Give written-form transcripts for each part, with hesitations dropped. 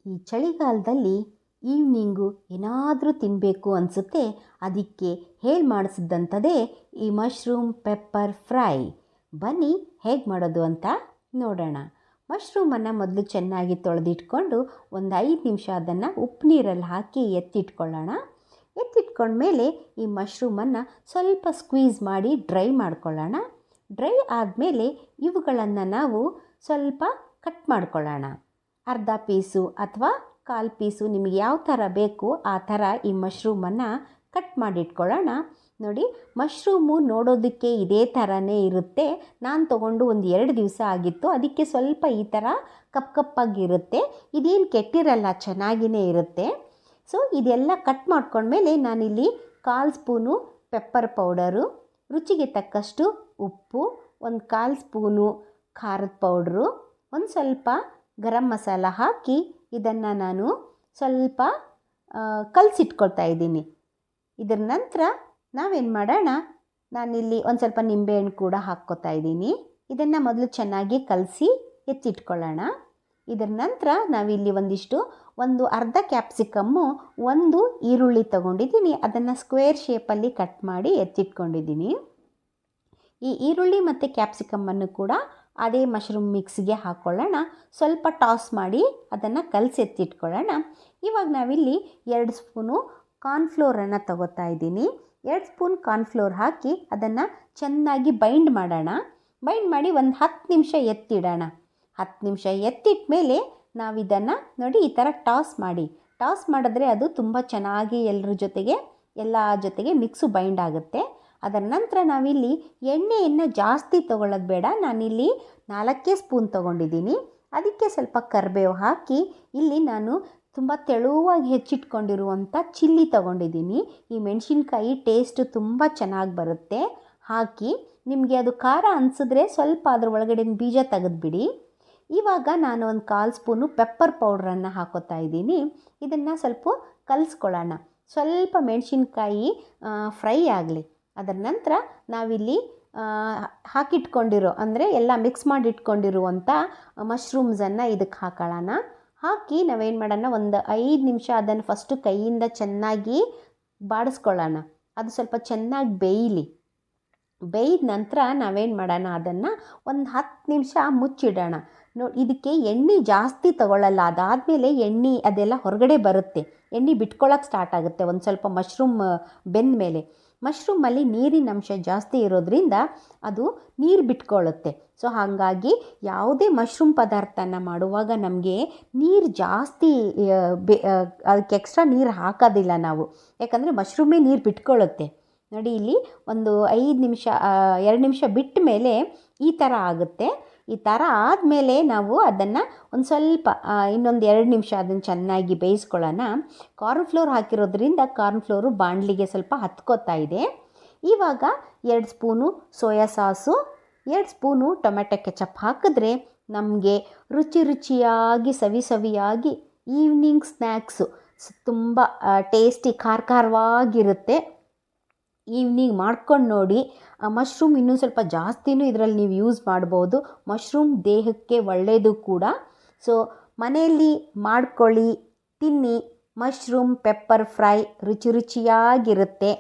ಈ ಚಳಿಗಾಲದಲ್ಲಿ ಈವ್ನಿಂಗು ಏನಾದರೂ ತಿನ್ನಬೇಕು ಅನಿಸುತ್ತೆ. ಅದಕ್ಕೆ ಹೇಳಿ ಮಾಡಿಸಿದ್ದಂಥದ್ದೇ ಈ ಮಶ್ರೂಮ್ ಪೆಪ್ಪರ್ ಫ್ರೈ. ಬನ್ನಿ ಹೇಗೆ ಮಾಡೋದು ಅಂತ ನೋಡೋಣ. ಮಶ್ರೂಮನ್ನು ಮೊದಲು ಚೆನ್ನಾಗಿ ತೊಳೆದಿಟ್ಕೊಂಡು ಒಂದು 5 ನಿಮಿಷ ಅದನ್ನು ಉಪ್ಪು ನೀರಲ್ಲಿ ಹಾಕಿ ಎತ್ತಿಟ್ಕೊಳ್ಳೋಣ. ಎತ್ತಿಟ್ಕೊಂಡ್ಮೇಲೆ ಈ ಮಶ್ರೂಮನ್ನು ಸ್ವಲ್ಪ ಸ್ಕ್ವೀಸ್ ಮಾಡಿ ಡ್ರೈ ಮಾಡ್ಕೊಳ್ಳೋಣ. ಡ್ರೈ ಆದಮೇಲೆ ಇವುಗಳನ್ನು ನಾವು ಸ್ವಲ್ಪ ಕಟ್ ಮಾಡ್ಕೊಳ್ಳೋಣ. ಅರ್ಧ ಪೀಸು ಅಥವಾ 1/4 ಪೀಸು ನಿಮಗೆ ಯಾವ ಥರ ಬೇಕು ಆ ಥರ ಈ ಮಶ್ರೂಮನ್ನು ಕಟ್ ಮಾಡಿಟ್ಕೊಳ್ಳೋಣ. ನೋಡಿ, ಮಶ್ರೂಮು ನೋಡೋದಕ್ಕೆ ಇದೇ ಥರನೇ ಇರುತ್ತೆ. ನಾನು ತೊಗೊಂಡು ಒಂದು 2 ದಿವಸ ಆಗಿತ್ತು. ಅದಕ್ಕೆ ಸ್ವಲ್ಪ ಈ ಥರ ಕಪ್ಪಾಗಿರುತ್ತೆ. ಇದೇನು ಕೆಟ್ಟಿರಲ್ಲ, ಚೆನ್ನಾಗಿಯೇ ಇರುತ್ತೆ. ಸೊ ಇದೆಲ್ಲ ಕಟ್ ಮಾಡ್ಕೊಂಡ್ಮೇಲೆ ನಾನಿಲ್ಲಿ 1/4 ಸ್ಪೂನು ಪೆಪ್ಪರ್ ಪೌಡರು, ರುಚಿಗೆ ತಕ್ಕಷ್ಟು ಉಪ್ಪು, ಒಂದು 1/4 ಸ್ಪೂನು ಖಾರದ ಪೌಡ್ರು, ಒಂದು ಸ್ವಲ್ಪ ಗರಂ ಮಸಾಲ ಹಾಕಿ ಇದನ್ನು ನಾನು ಸ್ವಲ್ಪ ಕಲಸಿಟ್ಕೊಳ್ತಾ ಇದ್ದೀನಿ. ಇದರ ನಂತರ ನಾವೇನು ಮಾಡೋಣ, ನಾನಿಲ್ಲಿ ಒಂದು ಸ್ವಲ್ಪ ನಿಂಬೆಹಣ್ಣು ಕೂಡ ಹಾಕ್ಕೊತಾ ಇದ್ದೀನಿ. ಇದನ್ನು ಮೊದಲು ಚೆನ್ನಾಗಿ ಕಲಸಿ ಎತ್ತಿಟ್ಕೊಳ್ಳೋಣ. ಇದರ ನಂತರ ನಾವಿಲ್ಲಿ ಒಂದು ಅರ್ಧ ಕ್ಯಾಪ್ಸಿಕಮ್ಮು, 1 ಈರುಳ್ಳಿ ತೊಗೊಂಡಿದ್ದೀನಿ. ಅದನ್ನು ಸ್ಕ್ವೇರ್ ಶೇಪಲ್ಲಿ ಕಟ್ ಮಾಡಿ ಎತ್ತಿಟ್ಕೊಂಡಿದ್ದೀನಿ. ಈ ಈರುಳ್ಳಿ ಮತ್ತು ಕ್ಯಾಪ್ಸಿಕಮ್ಮನ್ನು ಕೂಡ ಅದೇ ಮಶ್ರೂಮ್ ಮಿಕ್ಸ್ಗೆ ಹಾಕ್ಕೊಳ್ಳೋಣ. ಸ್ವಲ್ಪ ಟಾಸ್ ಮಾಡಿ ಅದನ್ನು ಕಲಸಿ ಎತ್ತಿಟ್ಕೊಳ್ಳೋಣ. ಇವಾಗ ನಾವಿಲ್ಲಿ 2 ಸ್ಪೂನು ಕಾರ್ನ್ಫ್ಲೋರನ್ನು ತಗೋತಾ ಇದ್ದೀನಿ. 2 ಸ್ಪೂನ್ ಕಾರ್ನ್ಫ್ಲೋರ್ ಹಾಕಿ ಅದನ್ನು ಚೆನ್ನಾಗಿ ಬೈಂಡ್ ಮಾಡೋಣ. ಬೈಂಡ್ ಮಾಡಿ ಒಂದು 10 ನಿಮಿಷ ಎತ್ತಿಡೋಣ. 10 ನಿಮಿಷ ಎತ್ತಿಟ್ಟ ಮೇಲೆ ನಾವಿದನ್ನು ನೋಡಿ ಈ ಥರ ಟಾಸ್ ಮಾಡಿದ್ರೆ ಅದು ತುಂಬ ಚೆನ್ನಾಗಿ ಎಲ್ಲ ಜೊತೆಗೆ ಮಿಕ್ಸು ಬೈಂಡ್ ಆಗುತ್ತೆ. ಅದರ ನಂತರ ನಾವಿಲ್ಲಿ ಎಣ್ಣೆಯನ್ನು ಜಾಸ್ತಿ ತೊಗೊಳ್ಳೋದು ಬೇಡ. ನಾನಿಲ್ಲಿ 4 ಸ್ಪೂನ್ ತೊಗೊಂಡಿದ್ದೀನಿ. ಅದಕ್ಕೆ ಸ್ವಲ್ಪ ಕರಿಬೇವು ಹಾಕಿ ಇಲ್ಲಿ ನಾನು ತುಂಬ ತೆಳುವಾಗಿ ಹೆಚ್ಚಿಟ್ಕೊಂಡಿರುವಂಥ ಚಿಲ್ಲಿ ತೊಗೊಂಡಿದ್ದೀನಿ. ಈ ಮೆಣಸಿನ್ಕಾಯಿ ಟೇಸ್ಟು ತುಂಬ ಚೆನ್ನಾಗಿ ಬರುತ್ತೆ. ಹಾಕಿ ನಿಮಗೆ ಅದು ಖಾರ ಅನಿಸಿದ್ರೆ ಸ್ವಲ್ಪ ಅದ್ರ ಒಳಗಡೆ ಬೀಜ ತೆಗೆದುಬಿಡಿ. ಇವಾಗ ನಾನು ಒಂದು 1/4 ಸ್ಪೂನು ಪೆಪ್ಪರ್ ಪೌಡ್ರನ್ನು ಹಾಕೋತಾ ಇದ್ದೀನಿ. ಇದನ್ನು ಸ್ವಲ್ಪ ಕಲಿಸ್ಕೊಳ್ಳೋಣ. ಸ್ವಲ್ಪ ಮೆಣಸಿನ್ಕಾಯಿ ಫ್ರೈ ಆಗಲಿ. ಅದರ ನಂತರ ನಾವಿಲ್ಲಿ ಹಾಕಿಟ್ಕೊಂಡಿರೋ ಅಂದರೆ ಎಲ್ಲ ಮಿಕ್ಸ್ ಮಾಡಿ ಇಟ್ಕೊಂಡಿರುವಂಥ ಮಶ್ರೂಮ್ಸನ್ನು ಇದಕ್ಕೆ ಹಾಕೊಳ್ಳೋಣ. ಹಾಕಿ ನಾವೇನು ಮಾಡೋಣ, ಒಂದು 5 ನಿಮಿಷ ಅದನ್ನು ಫಸ್ಟು ಕೈಯಿಂದ ಚೆನ್ನಾಗಿ ಬಾಡಿಸ್ಕೊಳ್ಳೋಣ. ಅದು ಸ್ವಲ್ಪ ಚೆನ್ನಾಗಿ ಬೇಯ್ದ ನಂತರ ನಾವೇನು ಮಾಡೋಣ, ಅದನ್ನು ಒಂದು 10 ನಿಮಿಷ ಮುಚ್ಚಿಡೋಣ. ಇದಕ್ಕೆ ಎಣ್ಣೆ ಜಾಸ್ತಿ ತಗೊಳ್ಳಲ್ಲ. ಅದಾದಮೇಲೆ ಎಣ್ಣೆ ಅದೆಲ್ಲ ಹೊರಗಡೆ ಬರುತ್ತೆ, ಎಣ್ಣೆ ಬಿಟ್ಕೊಳ್ಳೋಕೆ ಸ್ಟಾರ್ಟ್ ಆಗುತ್ತೆ ಒಂದು ಸ್ವಲ್ಪ ಮಶ್ರೂಮ್ ಬೆಂದ ಮೇಲೆ. ಮಶ್ರೂಮಲ್ಲಿ ನೀರಿನ ಅಂಶ ಜಾಸ್ತಿ ಇರೋದ್ರಿಂದ ಅದು ನೀರು ಬಿಟ್ಕೊಳ್ಳುತ್ತೆ. ಸೊ ಹಾಗಾಗಿ ಯಾವುದೇ ಮಶ್ರೂಮ್ ಪದಾರ್ಥನ ಮಾಡುವಾಗ ನಮಗೆ ನೀರು ಜಾಸ್ತಿ ಅದಕ್ಕೆ ಎಕ್ಸ್ಟ್ರಾ ನೀರು ಹಾಕೋದಿಲ್ಲ ನಾವು, ಯಾಕಂದರೆ ಮಶ್ರೂಮೇ ನೀರು ಬಿಟ್ಕೊಳ್ಳುತ್ತೆ. ನೋಡಿ, ಇಲ್ಲಿ ಒಂದು 2 ನಿಮಿಷ ಬಿಟ್ಟ ಮೇಲೆ ಈ ಥರ ಆಗುತ್ತೆ. ಈ ಥರ ಆದಮೇಲೆ ನಾವು ಅದನ್ನು ಒಂದು ಸ್ವಲ್ಪ ಇನ್ನೊಂದು 2 ನಿಮಿಷ ಅದನ್ನು ಚೆನ್ನಾಗಿ ಬೇಯಿಸ್ಕೊಳ್ಳೋಣ. ಕಾರ್ನ್ಫ್ಲೋರ್ ಹಾಕಿರೋದ್ರಿಂದ ಕಾರ್ನ್ಫ್ಲೋರು ಬಾಣಲಿಗೆ ಸ್ವಲ್ಪ ಹತ್ಕೋತಾ ಇದೆ. ಇವಾಗ 2 spoon soya sauce, 2 spoon tomato ketchup ಹಾಕಿದ್ರೆ ನಮಗೆ ರುಚಿಯಾಗಿ ಸವಿಯಾಗಿ ಈವ್ನಿಂಗ್ ಸ್ನ್ಯಾಕ್ಸು ತುಂಬ ಟೇಸ್ಟಿ ಖಾರವಾಗಿರುತ್ತೆ. ಈವ್ನಿಂಗ್ ಮಾಡ್ಕೊಂಡು ನೋಡಿ. ಮಶ್ರೂಮ್ ಇನ್ನೂ ಸ್ವಲ್ಪ ಜಾಸ್ತಿನೂ ಇದರಲ್ಲಿ ನೀವು ಯೂಸ್ ಮಾಡ್ಬೋದು. ಮಶ್ರೂಮ್ ದೇಹಕ್ಕೆ ಒಳ್ಳೆಯದು ಕೂಡ. ಸೊ ಮನೆಯಲ್ಲಿ ಮಾಡ್ಕೊಳ್ಳಿ, ತಿನ್ನಿ. ಮಶ್ರೂಮ್ ಪೆಪ್ಪರ್ ಫ್ರೈ ರುಚಿಯಾಗಿರುತ್ತೆ.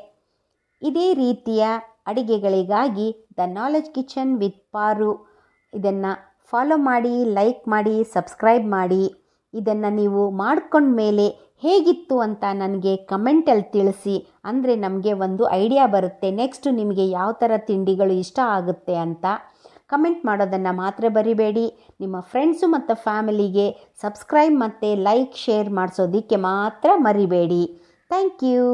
ಇದೇ ರೀತಿಯ ಅಡಿಗೆಗಳಿಗಾಗಿ ದ ನಾಲೆಜ್ ಕಿಚನ್ ವಿತ್ ಪಾರು ಇದನ್ನು ಫಾಲೋ ಮಾಡಿ, ಲೈಕ್ ಮಾಡಿ, ಸಬ್ಸ್ಕ್ರೈಬ್ ಮಾಡಿ. ಇದನ್ನು ನೀವು ಮಾಡ್ಕೊಂಡ್ಮೇಲೆ ಹೇಗಿತ್ತು ಅಂತ ನನಗೆ ಕಮೆಂಟಲ್ಲಿ ತಿಳಿಸಿ. ಅಂದರೆ ನಮಗೆ ಒಂದು ಐಡಿಯಾ ಬರುತ್ತೆ ನೆಕ್ಸ್ಟು ನಿಮಗೆ ಯಾವ ಥರ ತಿಂಡಿಗಳು ಇಷ್ಟ ಆಗುತ್ತೆ ಅಂತ. ಕಮೆಂಟ್ ಮಾಡೋದನ್ನು ಮಾತ್ರ ಬರಿಬೇಡಿ. ನಿಮ್ಮ ಫ್ರೆಂಡ್ಸು ಮತ್ತು ಫ್ಯಾಮಿಲಿಗೆ ಸಬ್ಸ್ಕ್ರೈಬ್ ಮತ್ತು ಲೈಕ್ ಶೇರ್ ಮಾಡಿಸೋದಕ್ಕೆ ಮಾತ್ರ ಮರಿಬೇಡಿ. Thank you.